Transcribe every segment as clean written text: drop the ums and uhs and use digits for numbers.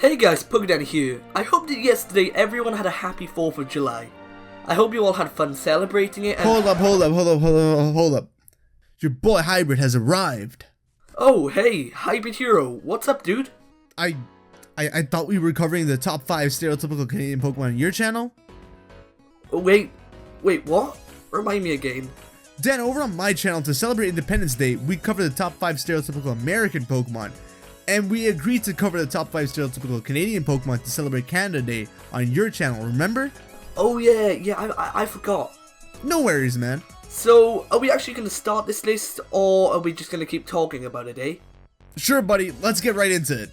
Hey guys, PokeDan here. I hope that yesterday everyone had a happy 4th of July. I hope you all had fun celebrating it and— Hold up. Your boy Hybrid has arrived. Oh, hey, HybridHero, what's up, dude? I thought we were covering the top 5 stereotypical Canadian Pokemon on your channel? Oh, wait, what? Remind me again. Dan, over on my channel to celebrate Independence Day, we cover the top 5 stereotypical American Pokemon. And we agreed to cover the top 5 stereotypical Canadian Pokemon to celebrate Canada Day on your channel, remember? Oh yeah, I forgot. No worries, man. So, are we actually going to start this list, or are we just going to keep talking about it, eh? Sure, buddy, let's get right into it.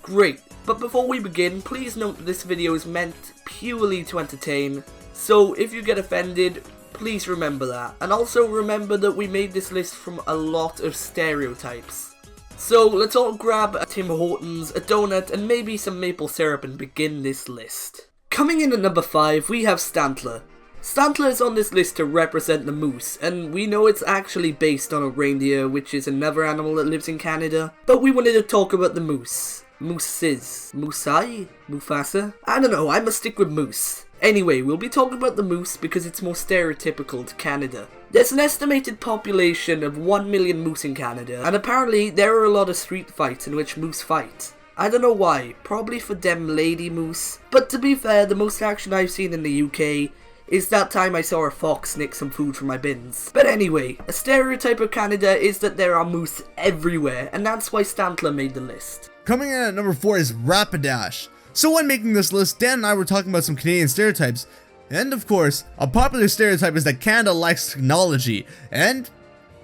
Great, but before we begin, please note that this video is meant purely to entertain, so if you get offended, please remember that. And also remember that we made this list from a lot of stereotypes. So let's all grab a Tim Hortons, a donut, and maybe some maple syrup and begin this list. Coming in at number 5, we have Stantler. Stantler is on this list to represent the moose, and we know it's actually based on a reindeer, which is another animal that lives in Canada, but we wanted to talk about the moose. Mooses. Moosai? Mufasa? I don't know, I must stick with moose. Anyway, we'll be talking about the moose because it's more stereotypical to Canada. There's an estimated population of 1 million moose in Canada, and apparently there are a lot of street fights in which moose fight. I don't know why, probably for them lady moose, but to be fair, the most action I've seen in the UK is that time I saw a fox nick some food from my bins. But anyway, a stereotype of Canada is that there are moose everywhere, and that's why Stantler made the list. Coming in at number 4 is Rapidash. So when making this list, Dan and I were talking about some Canadian stereotypes, and of course, a popular stereotype is that Canada lacks technology, and,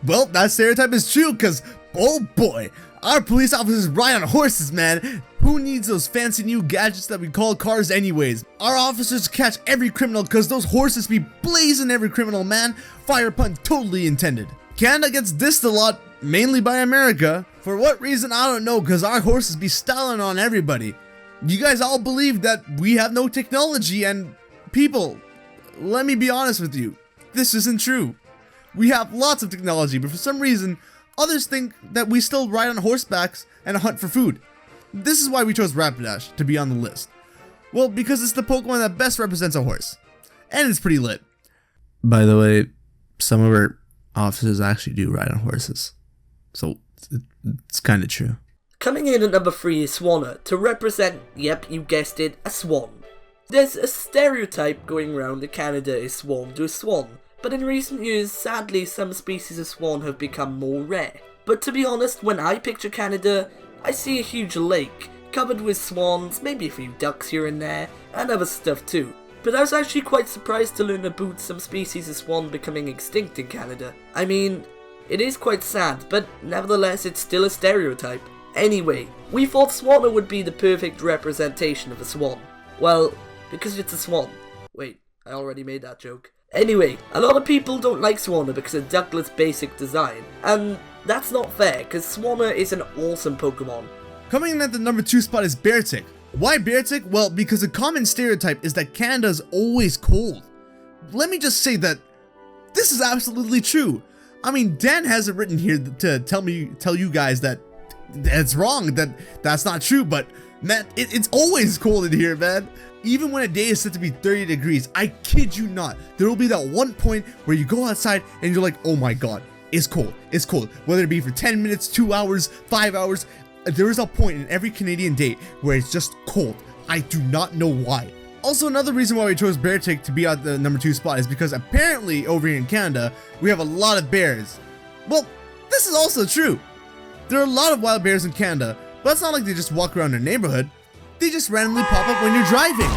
well, that stereotype is true, cause, oh boy, our police officers ride on horses, man. Who needs those fancy new gadgets that we call cars anyways? Our officers catch every criminal cause those horses be blazing every criminal, man. Fire pun totally intended. Canada gets dissed a lot, mainly by America. For what reason, I don't know, cause our horses be styling on everybody. You guys all believe that we have no technology, and people, let me be honest with you, this isn't true. We have lots of technology, but for some reason, others think that we still ride on horsebacks and hunt for food. This is why we chose Rapidash to be on the list. Well, because it's the Pokemon that best represents a horse. And it's pretty lit. By the way, some of our officers actually do ride on horses. So, it's kind of true. Coming in at number 3 is Swanner, to represent, yep, you guessed it, a swan. There's a stereotype going around that Canada is swarmed with swan, but in recent years, sadly, some species of swan have become more rare. But to be honest, when I picture Canada, I see a huge lake, covered with swans, maybe a few ducks here and there, and other stuff too. But I was actually quite surprised to learn about some species of swan becoming extinct in Canada. I mean, it is quite sad, but nevertheless it's still a stereotype. Anyway, we thought Swanner would be the perfect representation of a swan. Well, because it's a swan. Wait, I already made that joke. Anyway, a lot of people don't like Swanner because of Douglas' basic design, and that's not fair, because Swanner is an awesome Pokemon. Coming in at the number 2 spot is Beartic. Why Beartic? Well, because a common stereotype is that Canada is always cold. Let me just say that this is absolutely true. I mean, Dan has it written here to tell you guys that it's wrong, that's not true, but man, it's always cold in here, man. Even when a day is set to be 30 degrees, I kid you not, there will be that one point where you go outside and you're like, oh my god, it's cold, whether it be for 10 minutes, 2 hours, 5 hours, there is a point in every Canadian day where it's just cold. I do not know why. Also, another reason why we chose Beartic to be at the number 2 spot is because apparently over here in Canada, we have a lot of bears. Well, this is also true. There are a lot of wild bears in Canada, but it's not like they just walk around their neighborhood. They just randomly pop up when you're driving,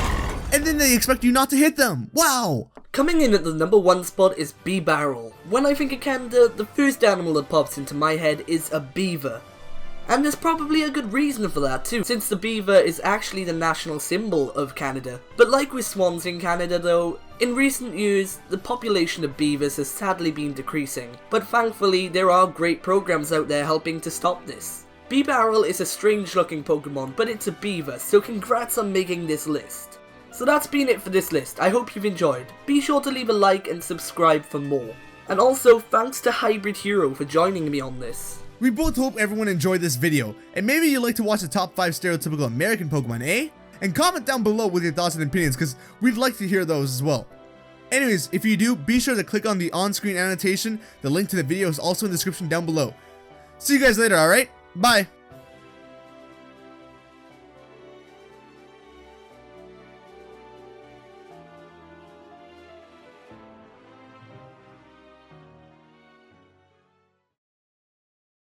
and then they expect you not to hit them. Wow! Coming in at the number 1 spot is Bee-Barrel. When I think of Canada, the first animal that pops into my head is a beaver. And there's probably a good reason for that too, since the beaver is actually the national symbol of Canada. But like with swans in Canada though, in recent years, the population of beavers has sadly been decreasing, but thankfully there are great programs out there helping to stop this. Bee-Barrel is a strange looking Pokemon, but it's a beaver, so congrats on making this list. So that's been it for this list, I hope you've enjoyed. Be sure to leave a like and subscribe for more. And also, thanks to HybridHero for joining me on this. We both hope everyone enjoyed this video, and maybe you'd like to watch the top 5 stereotypical American Pokemon, eh? And comment down below with your thoughts and opinions, because we'd like to hear those as well. Anyways, if you do, be sure to click on the on-screen annotation. The link to the video is also in the description down below. See you guys later, alright? Bye!